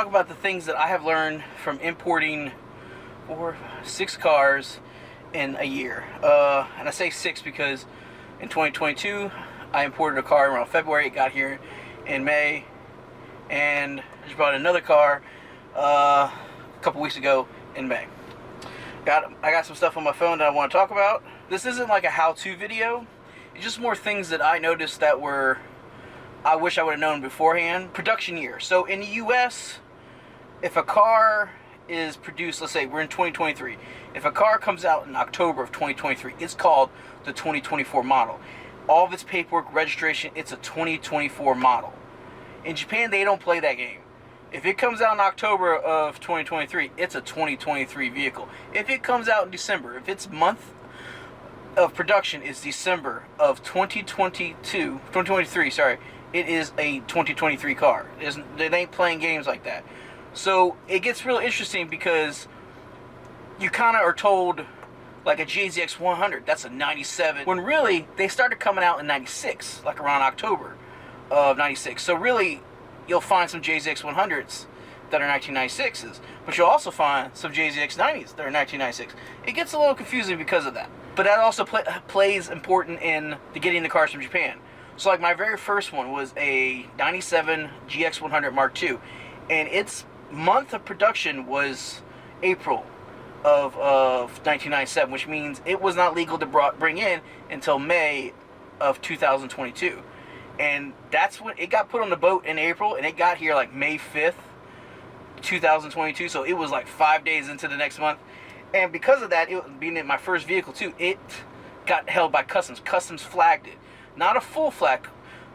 talk about the things that I have learned from importing 6 cars in a year. And I say 6 because in 2022, I imported a car around February. It got here in May. And I just bought another car a couple weeks ago in May. I got some stuff on my phone that I want to talk about. This isn't like a how-to video. It's just more things that I noticed that I wish I would have known beforehand. Production year. So in the US, if a car is produced, let's say we're in 2023. If a car comes out in October of 2023, it's called the 2024 model. All of its paperwork, registration, it's a 2024 model. In Japan, they don't play that game. If it comes out in October of 2023, it's a 2023 vehicle. If it comes out in December, if its month of production is December of 2023, sorry, it is a 2023 car. They ain't playing games like that. So it gets real interesting because you kind of are told, like a JZX100, that's a 97, when really they started coming out in 96, like around October of 96. So really, you'll find some JZX100s that are 1996s, but you'll also find some JZX90s that are 1996. It gets a little confusing because of that. But that also plays important in getting the cars from Japan. So like my very first one was a 97 GX100 Mark II, and its month of production was April of 1997, which means it was not legal to bring in until May of 2022. And that's when it got put on the boat in April, and it got here like May 5th, 2022. So it was like 5 days into the next month. And because of that, it being my first vehicle too, it got held by customs. Customs flagged it. Not a full flag,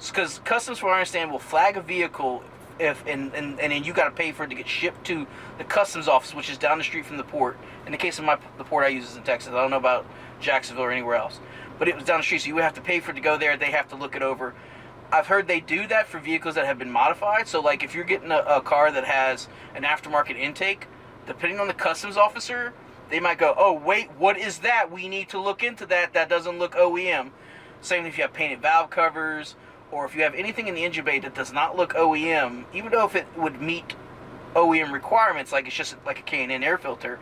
because customs, from what I understand, will flag a vehicle and then you got to pay for it to get shipped to the customs office, which is down the street from the port. In the case of the port I use is in Texas. I don't know about Jacksonville or anywhere else, but it was down the street, so you would have to pay for it to go there. They have to look it over. I've heard they do that for vehicles that have been modified. So like if you're getting a car that has an aftermarket intake, depending on the customs officer, they might go, oh wait, what is that? We need to look into that. That doesn't look OEM. Same if you have painted valve covers, or if you have anything in the engine bay that does not look OEM, even though if it would meet OEM requirements, like it's just like a K&N air filter,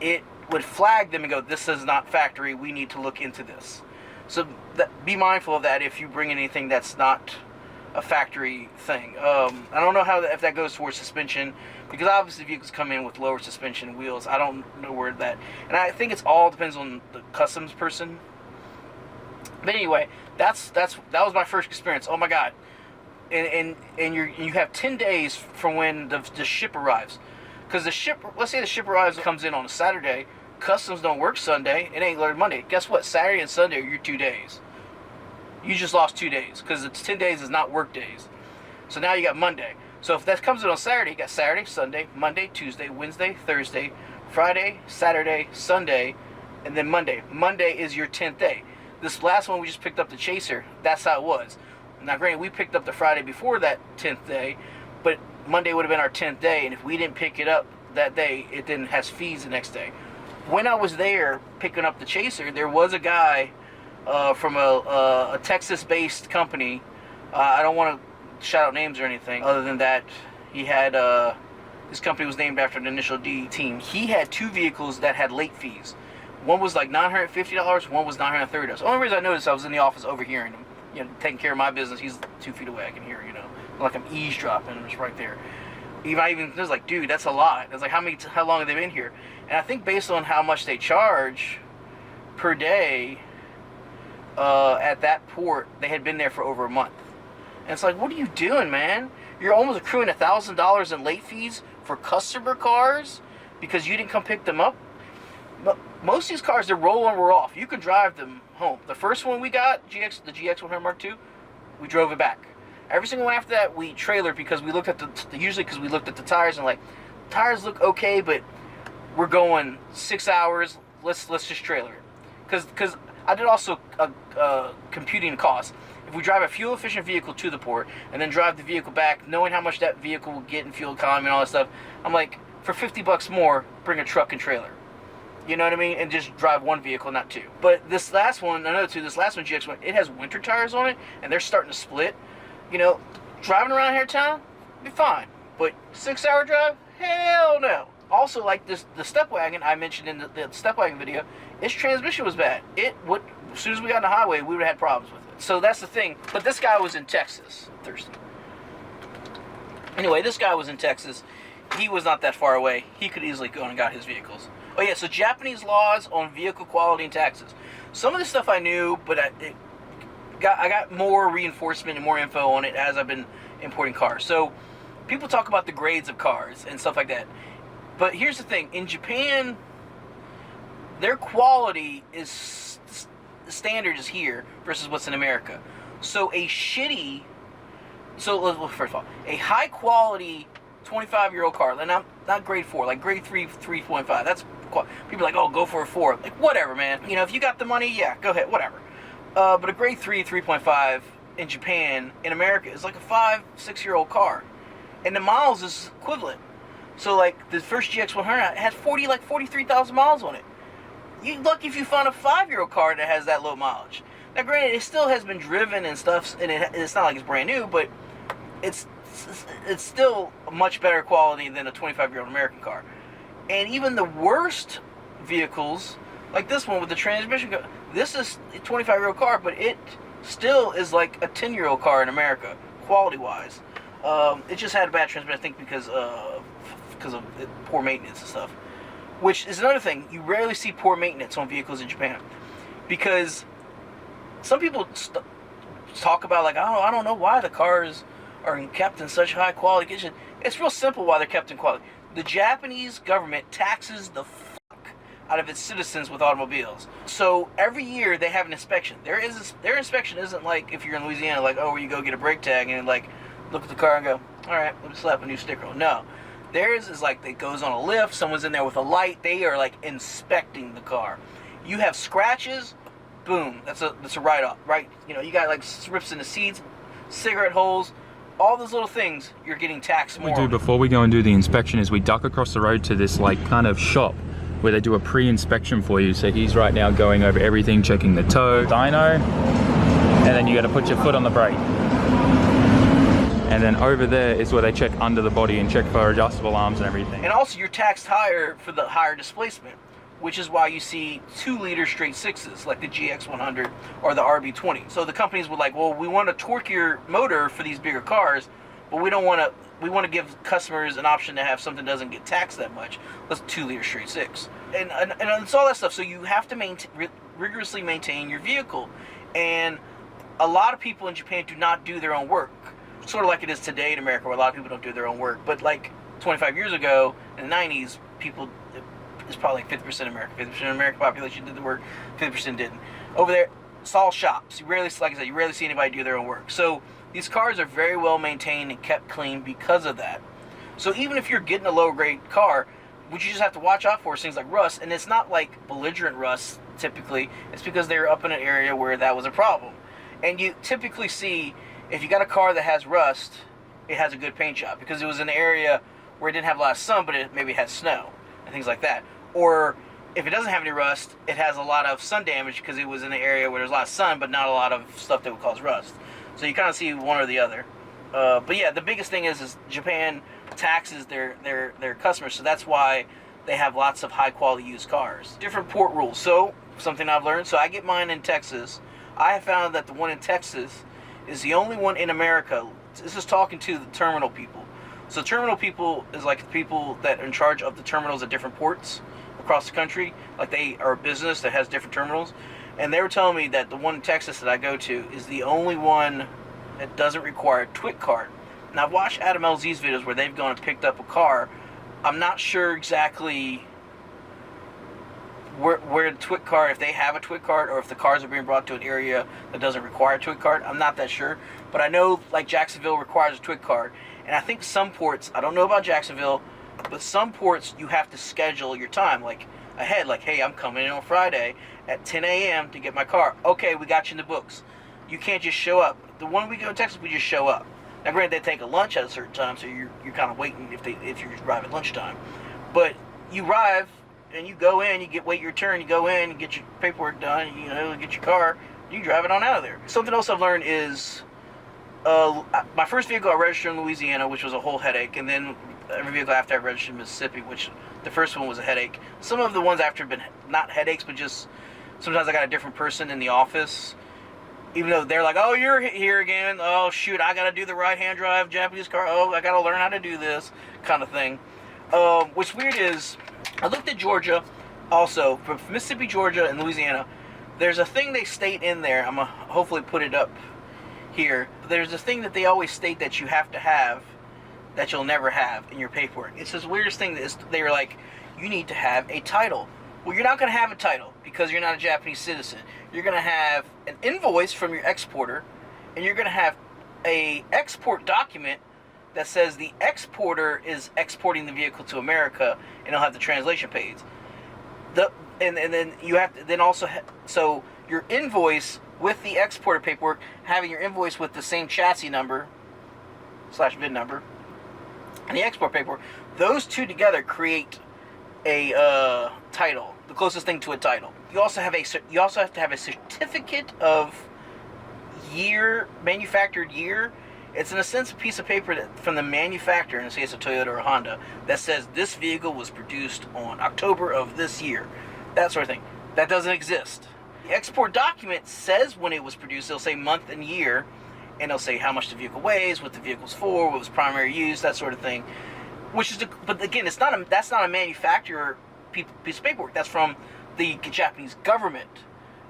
it would flag them and go, this is not factory, we need to look into this. So be mindful of that if you bring in anything that's not a factory thing. I don't know if that goes towards suspension, because obviously vehicles come in with lower suspension wheels. I don't know where that, and I think it's all depends on the customs person. But anyway, that was my first experience. Oh my God. And you have 10 days from when the ship arrives. Because let's say the ship comes in on a Saturday, customs don't work Sunday, it ain't learned Monday. Guess what? Saturday and Sunday are your 2 days. You just lost 2 days, because it's 10 days is not work days. So now you got Monday. So if that comes in on Saturday, you got Saturday, Sunday, Monday, Tuesday, Wednesday, Thursday, Friday, Saturday, Sunday, and then Monday. Monday is your 10th day. This last one we just picked up the Chaser, that's how it was. Now granted, we picked up the Friday before that 10th day, but Monday would have been our 10th day, and if we didn't pick it up that day, it then has fees the next day. When I was there picking up the Chaser, there was a guy from a Texas-based company. I don't want to shout out names or anything, other than that he had, his company was named after the initial D team. He had 2 vehicles that had late fees. One was like $950, one was $930. The only reason I noticed, I was in the office overhearing him, taking care of my business. He's 2 feet away, I can hear, like I'm eavesdropping, it's right there. I was like, dude, that's a lot. I was like, how long have they been here? And I think based on how much they charge per day at that port, they had been there for over a month. And it's like, what are you doing, man? You're almost accruing $1,000 in late fees for customer cars because you didn't come pick them up. Most of these cars, they're roll on, roll off. You can drive them home. The first one we got, the GX100 Mark II, we drove it back. Every single one after that, we trailered because we looked at we looked at the tires and like, tires look okay, but we're going 6 hours. Let's just trailer it. Because I did also computing costs. If we drive a fuel efficient vehicle to the port and then drive the vehicle back, knowing how much that vehicle will get in fuel economy and all that stuff, I'm like, for $50 more, bring a truck and trailer. You know what I mean? And just drive one vehicle, not 2. But this last one, this last one, GX1, it has winter tires on it, and they're starting to split. Driving around here in town, be fine. But 6-hour drive? Hell no. Also, like the step wagon I mentioned in the step wagon video, its transmission was bad. It would, as soon as we got on the highway, we would have had problems with it. So that's the thing. But this guy was in Texas. Thirsty. Anyway, this guy was in Texas. He was not that far away. He could easily go and got his vehicles. Oh yeah, so Japanese laws on vehicle quality and taxes. Some of this stuff I knew, but I got more reinforcement and more info on it as I've been importing cars. So people talk about the grades of cars and stuff like that. But here's the thing. In Japan, their quality is standard is here versus what's in America. So first of all, a high quality 25-year-old car, and not grade 4, like grade 3, 3.5. That's people are like, oh, go for a 4. Like, whatever, man. You know, if you got the money, yeah, go ahead, whatever. But a grade 3, 3.5 in Japan, in America, is like a 5, 6-year-old car, and the miles is equivalent. So like the first GX100 had 43,000 miles on it. You're lucky if you find a 5-year-old car that has that low mileage. Now, granted, it still has been driven and stuff, and it's not like it's brand new, but it's still a much better quality than a 25-year-old American car. And even the worst vehicles, like this one with the transmission, this is a 25-year-old car, but it still is like a 10-year-old car in America, quality-wise. It just had a bad transmission, I think, because of poor maintenance and stuff. Which is another thing. You rarely see poor maintenance on vehicles in Japan. Because some people talk about, like, I don't know why the cars are kept in such high quality condition. It's real simple why they're kept in quality. The Japanese government taxes the fuck out of its citizens with automobiles. So every year they have an inspection. Their inspection isn't like if you're in Louisiana, like, oh, where you go get a brake tag and like look at the car and go, all right, let me slap a new sticker on. No. Theirs is like, it goes on a lift, someone's in there with a light, they are like inspecting the car. You have scratches, boom, that's a write-off, right? You know, you got like rips in the seats, cigarette holes, all those little things, you're getting taxed more. What we do before we go and do the inspection is we duck across the road to this like kind of shop where they do a pre-inspection for you. So he's right now going over everything, checking the toe, dyno, and then you got to put your foot on the brake. And then over there is where they check under the body and check for adjustable arms and everything. And also you're taxed higher for the higher displacement, which is why you see 2-liter straight 6s like the GX100 or the RB20. So the companies were like, well, we want a torquier motor for these bigger cars, but we want to give customers an option to have something that doesn't get taxed that much. Let's 2-liter straight 6. And it's all that stuff. So you have to rigorously maintain your vehicle. And a lot of people in Japan do not do their own work. Sort of like it is today in America, where a lot of people don't do their own work. But like 25 years ago, in the 90s, it's probably like 50% America. 50% of the American population did the work, 50% didn't. Over there, it's all shops. You rarely see anybody do their own work. So these cars are very well maintained and kept clean because of that. So even if you're getting a low grade car, what you just have to watch out for is things like rust. And it's not like belligerent rust typically. It's because they're up in an area where that was a problem. And you typically see, if you got a car that has rust, it has a good paint job because it was in an area where it didn't have a lot of sun, but it maybe had snow and things like that. Or if it doesn't have any rust, it has a lot of sun damage because it was in an area where there's a lot of sun, but not a lot of stuff that would cause rust. So you kind of see one or the other. But yeah, the biggest thing is Japan taxes their customers, so that's why they have lots of high quality used cars. Different port rules. So something I've learned. So I get mine in Texas. I have found that the one in Texas is the only one in America. This is talking to the terminal people. So terminal people is like the people that are in charge of the terminals at different ports across the country. Like they are a business that has different terminals. And they were telling me that the one in Texas that I go to is the only one that doesn't require a TWIC card. Now I've watched Adam LZ's videos where they've gone and picked up a car. I'm not sure exactly where the TWIC card, if they have a TWIC card or if the cars are being brought to an area that doesn't require a TWIC card. I'm not that sure. But I know like Jacksonville requires a TWIC card. And I think some ports, I don't know about Jacksonville, but some ports you have to schedule your time like ahead. Like, hey, I'm coming in on Friday at 10 a.m. to get my car. Okay, we got you in the books. You can't just show up. The one we go in Texas, we just show up. Now granted, they take a lunch at a certain time, so you're kind of waiting if you arrive at lunchtime. But you arrive, and you go in, wait your turn, you go in, you get your paperwork done, you get your car, you drive it on out of there. Something else I've learned is My first vehicle I registered in Louisiana, which was a whole headache, and then every vehicle after I registered in Mississippi, which the first one was a headache. Some of the ones after have been not headaches, but just sometimes I got a different person in the office. Even though they're like, oh, you're here again. Oh, shoot, I got to do the right-hand drive Japanese car. Oh, I got to learn how to do this kind of thing. What's weird is I looked at Georgia also, for Mississippi, Georgia, and Louisiana. There's a thing they state in there. I'm going to hopefully put it up here. There's a thing that they always state that you have to have that you'll never have in your paperwork. It's this weirdest thing that they're like, you need to have a title. Well, you're not going to have a title because you're not a Japanese citizen. You're going to have an invoice from your exporter, and you're going to have a export document that says the exporter is exporting the vehicle to America, and it'll have the translation page. And then you have to then also so your invoice with the exporter paperwork, having your invoice with the same chassis number / VIN number, and the export paperwork, those two together create a title, the closest thing to a title. You also have to have a certificate of year, manufactured year. It's in a sense a piece of paper from the manufacturer, and say it's a Toyota or a Honda, that says this vehicle was produced on October of this year. That sort of thing. That doesn't exist. The export document says when it was produced. It'll say month and year, and it'll say how much the vehicle weighs, what the vehicle's for, what was primary use, that sort of thing. But again, that's not a manufacturer piece of paperwork. That's from the Japanese government,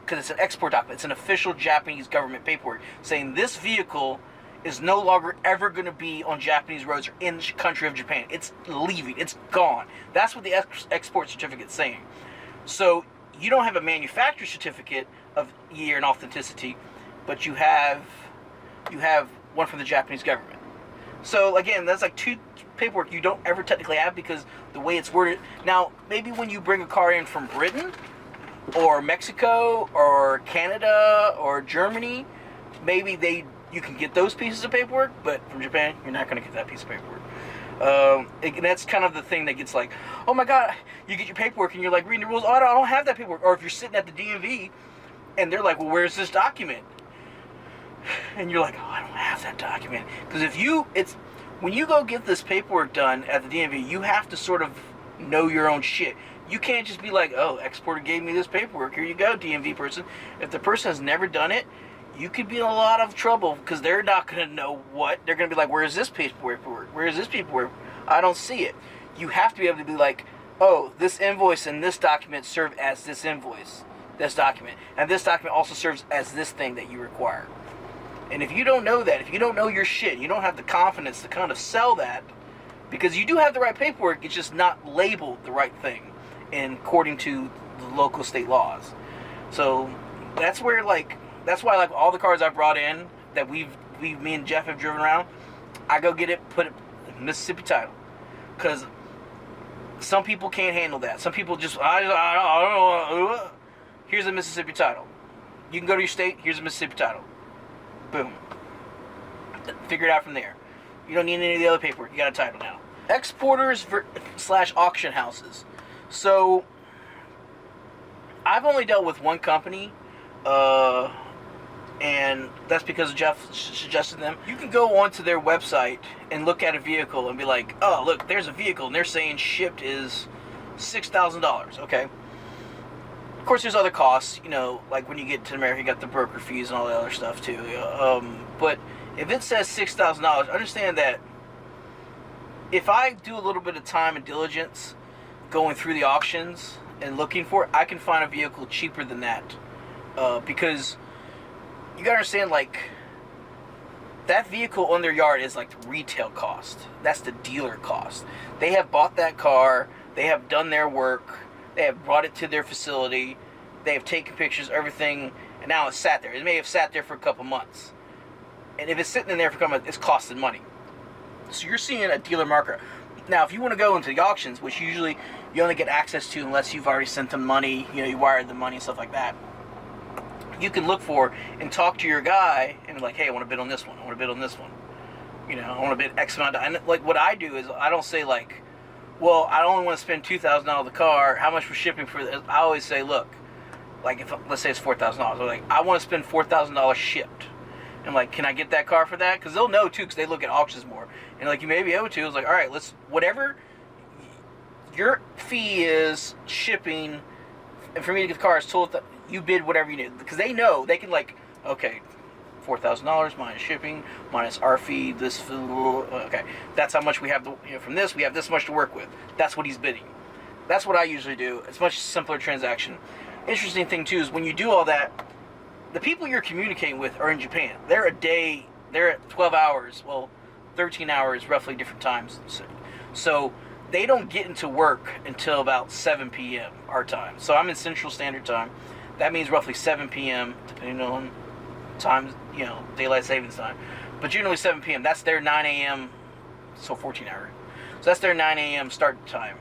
because it's an export document. It's an official Japanese government paperwork saying this vehicle is no longer ever going to be on Japanese roads or in the country of Japan. It's leaving. It's gone. That's what the export certificate's saying. So you don't have a manufacturer certificate of year and authenticity, but you have one from the Japanese government. So again, that's like two paperwork you don't ever technically have because the way it's worded. Now, maybe when you bring a car in from Britain or Mexico or Canada or Germany, maybe you can get those pieces of paperwork, but from Japan, you're not going to get that piece of paperwork. And that's kind of the thing that gets like, oh my God, you get your paperwork and you're like reading the rules. Oh, I don't have that paperwork. Or if you're sitting at the DMV and they're like, well, where's this document? And you're like, oh, I don't have that document. Because when you go get this paperwork done at the DMV, you have to sort of know your own shit. You can't just be like, oh, exporter gave me this paperwork. Here you go, DMV person. If the person has never done it, you could be in a lot of trouble because they're not going to know what. They're going to be like, where is this paperwork? Where is this paperwork? I don't see it. You have to be able to be like, oh, this invoice and this document serve as this invoice, this document. And this document also serves as this thing that you require. And if you don't know that, if you don't know your shit, you don't have the confidence to kind of sell that, because you do have the right paperwork, it's just not labeled the right thing according to the local state laws. So that's where that's why all the cars I brought in that me and Jeff have driven around, I go get it, put it Mississippi title, because some people can't handle that. Some people just I don't know. Here's a Mississippi title. You can go to your state. Here's a Mississippi title. Boom. Figure it out from there. You don't need any of the other paperwork. You got a title now. Exporters / auction houses. So I've only dealt with one company. And that's because Jeff suggested them. You can go onto their website and look at a vehicle and be like, oh, look, there's a vehicle, and they're saying shipped is $6,000. Okay. Of course, there's other costs, like when you get to America, you got the broker fees and all that other stuff too. But if it says $6,000, understand that if I do a little bit of time and diligence going through the auctions and looking for it, I can find a vehicle cheaper than that. Because you gotta understand, that vehicle on their yard is like the retail cost. That's the dealer cost. They have bought that car. They have done their work. They have brought it to their facility. They have taken pictures, everything, and now it's sat there. It may have sat there for a couple months. And if it's sitting in there for a couple months, it's costing money. So you're seeing a dealer marker. Now, if you want to go into the auctions, which usually you only get access to unless you've already sent them money, you wired the money and stuff like that, you can look for and talk to your guy and be like, hey, I want to bid on this one. I want to bid on this one. I want to bid X amount. And what I do is I don't say well, I only want to spend $2,000 on the car. How much for shipping for this? I always say, look, if let's say it's $4,000. I want to spend $4,000 shipped. And like, can I get that car for that? Because they'll know too, because they look at auctions more. And like, you may be able to. It's like, all right, let's, whatever your fee is shipping, and for me to get the car, it's told you bid whatever you need, because they know they can like, okay, $4,000 minus shipping minus our fee. This, okay, that's how much we have. From this, we have this much to work with. That's what he's bidding. That's what I usually do. It's a much simpler transaction. Interesting thing too is when you do all that, the people you're communicating with are in Japan. They're at 12 hours, well, 13 hours, roughly different times. So they don't get into work until about 7 p.m. our time. So I'm in Central Standard Time. That means roughly 7 p.m. depending on time, daylight savings time. But generally 7 p.m. That's their 9 a.m. So 14 hours. So that's their 9 a.m. start time.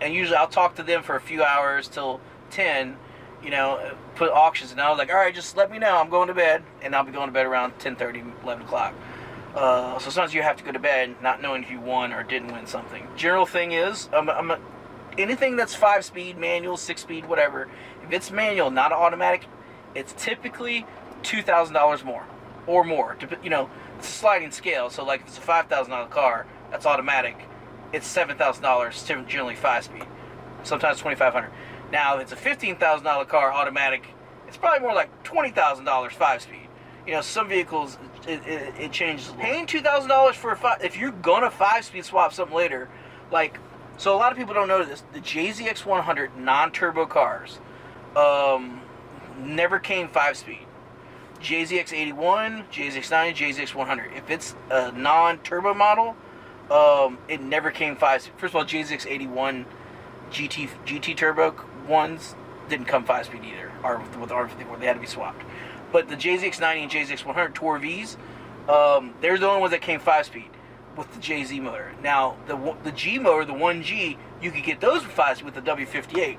And usually I'll talk to them for a few hours till 10. Put auctions, and I was like, all right, just let me know. I'm going to bed, and I'll be going to bed around 10:30, 11 o'clock. So sometimes you have to go to bed not knowing if you won or didn't win something. General thing is, anything that's 5-speed, manual, 6-speed, whatever, if it's manual, not automatic, it's typically $2,000 more or more. It's a sliding scale. So like if it's a $5,000 car, that's automatic. It's $7,000, generally 5-speed. Sometimes $2,500. Now, if it's a $15,000 car automatic, it's probably more like $20,000 5-speed. Some vehicles, it changes. Paying $2,000 for if you're gonna 5-speed swap something later, so a lot of people don't know this. The JZX100 non-turbo cars never came 5-speed. JZX81, JZX90, JZX100. If it's a non-turbo model, it never came 5-speed. First of all, JZX81 GT turbo ones didn't come 5-speed either. With the R54, they had to be swapped. But the JZX90 and JZX100 Tour Vs, they're the only ones that came 5-speed with the JZ motor. Now, the G motor, the 1G, you could get those 5-speed with the W58.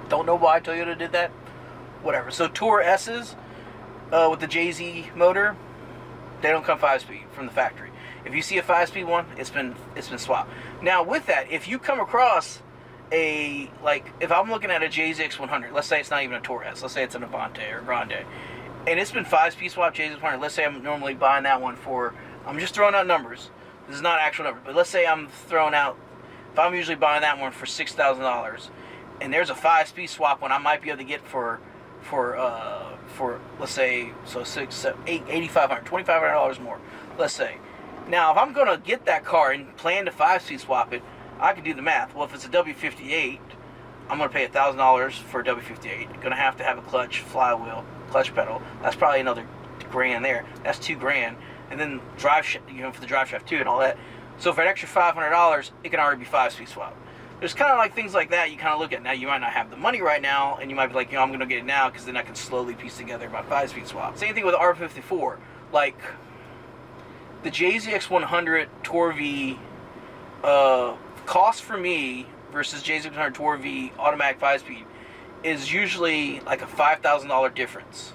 Don't know why Toyota did that. Whatever. So Tour S's with the JZ motor, they don't come 5-speed from the factory. If you see a 5-speed one, it's been swapped. Now with that, if you come across if I'm looking at a JZX100, let's say it's not even a Tour S, let's say it's an Avante or Grande, and it's been 5-speed swap JZX100, let's say I'm normally buying that one I'm just throwing out numbers. This is not actual numbers, but let's say I'm throwing out, if I'm usually buying that one for $6,000, and there's a 5-speed swap one I might be able to get for let's say, so $8,500, $2,500 more, let's say. Now, if I'm going to get that car and plan to 5-speed swap it, I can do the math. Well, if it's a W58, I'm going to pay $1,000 for a W58. Going to have a clutch, flywheel, clutch pedal. That's probably another $1,000 there. That's $2,000. And then drive, for the drive shaft too and all that. So for an extra $500, it can already be 5-speed swap. There's kind of like things like that you kind of look at. Now, you might not have the money right now, and you might be like, I'm going to get it now because then I can slowly piece together my 5-speed swap. Same thing with the R54. Like, the JZX100 Tour V cost for me versus JZX100 Tour V automatic 5-speed is usually like a $5,000 difference.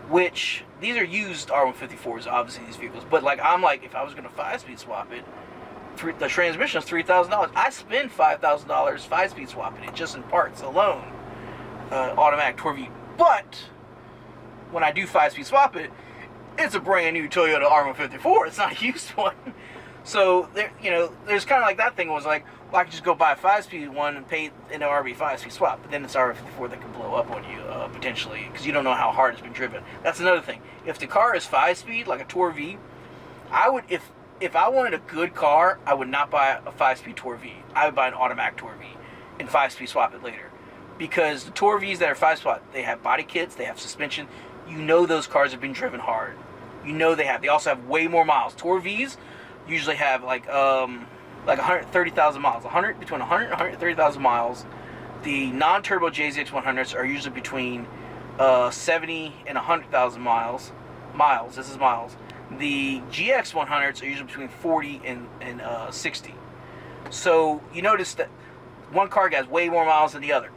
Which, these are used R154s, obviously, these vehicles. But if I was going to 5-speed swap it, the transmission is $3,000. I spend $5,000 5-speed swapping it just in parts alone, automatic Tour V. But when I do 5-speed swap it, it's a brand new Toyota R154. It's not a used one. So there's kind of like that thing was like, well, I could just go buy a 5-speed one and pay an RB 5-speed swap. But then it's R154 that can blow up on you potentially because you don't know how hard it's been driven. That's another thing. If the car is 5-speed, like a Tour V, I would if I wanted a good car, I would not buy a 5-speed Tour V. I would buy an automatic Tour V and 5-speed swap it later. Because the Tour Vs that are 5-speed, they have body kits, they have suspension. Those cars have been driven hard. They have. They also have way more miles. Tour Vs usually have like 130,000 miles. Between 100 and 130,000 miles. The non-turbo JZX100s are usually between 70 and 100,000 miles. This is miles. The GX100s are usually between 40 and 60. So you notice that one car has way more miles than the other.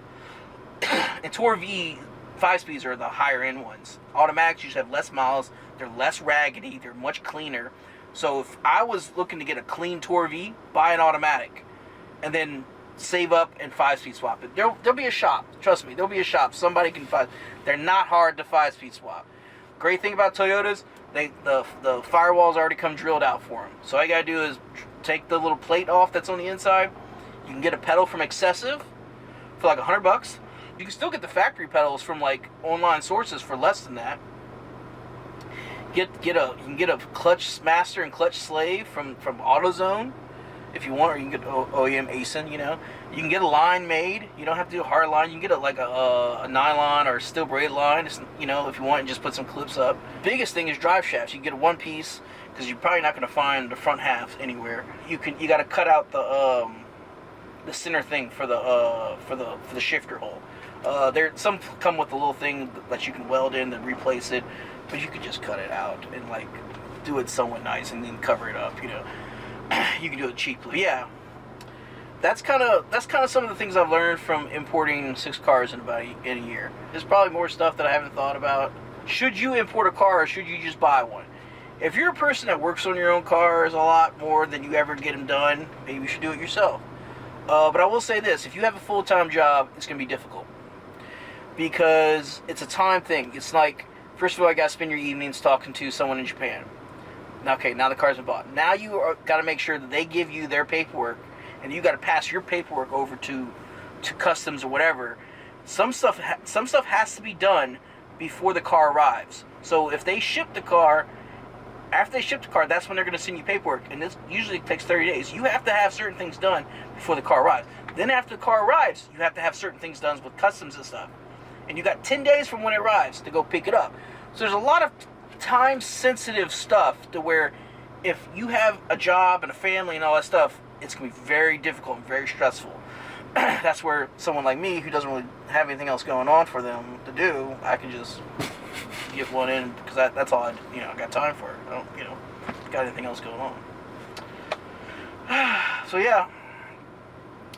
And Tour V 5-speeds are the higher end ones. Automatics usually have less miles. They're less raggedy. They're much cleaner. So if I was looking to get a clean Tour V, buy an automatic, and then save up and 5-speed swap it. There'll be a shop. Trust me, there'll be a shop. Somebody can 5. They're not hard to 5-speed swap. Great thing about Toyotas, the firewalls already come drilled out for them. So all you gotta do is take the little plate off that's on the inside. You can get a pedal from Excessive for like $100. You can still get the factory pedals from like online sources for less than that. You can get a clutch master and clutch slave from AutoZone if you want, or you can get OEM ASIN. You know, you can get a line made. You don't have to do a hard line. You can get a nylon or steel braid line. It's, you know, if you want, and just put some clips up. Biggest thing is drive shafts. You can get a one piece because you're probably not going to find the front half anywhere. You got to cut out the center thing for the shifter hole. Some come with a little thing that you can weld in and replace it, but you could just cut it out and like do it somewhat nice and then cover it up. You know, you can do it cheaply. Yeah, that's kind of some of the things I've learned from importing 6 cars in about a year. There's probably more stuff that I haven't thought about. Should you import a car or should you just buy one? If you're a person that works on your own cars a lot more than you ever get them done, maybe you should do it yourself. But I will say this, if you have a full-time job, it's going to be difficult. Because it's a time thing. It's like, first of all, you got to spend your evenings talking to someone in Japan. Okay, now the car's been bought. Now you got to make sure that they give you their paperwork, and you got to pass your paperwork over to customs or whatever. Some stuff has to be done before the car arrives. So if they ship the car, after they ship the car, that's when they're going to send you paperwork, and this usually takes 30 days. You have to have certain things done before the car arrives. Then after the car arrives, you have to have certain things done with customs and stuff. And you got 10 days from when it arrives to go pick it up. So there's a lot of time-sensitive stuff to where if you have a job and a family and all that stuff, it's going to be very difficult and very stressful. That's where someone like me, who doesn't really have anything else going on for them to do, I can just get one in because that's all I got time for. I don't, got anything else going on. So yeah,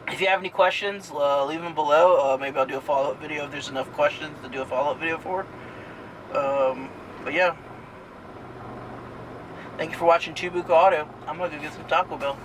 if you have any questions, leave them below. Maybe I'll do a follow-up video if there's enough questions to do a follow-up video for. But yeah, thank you for watching Buku Auto. I'm gonna go get some Taco Bell.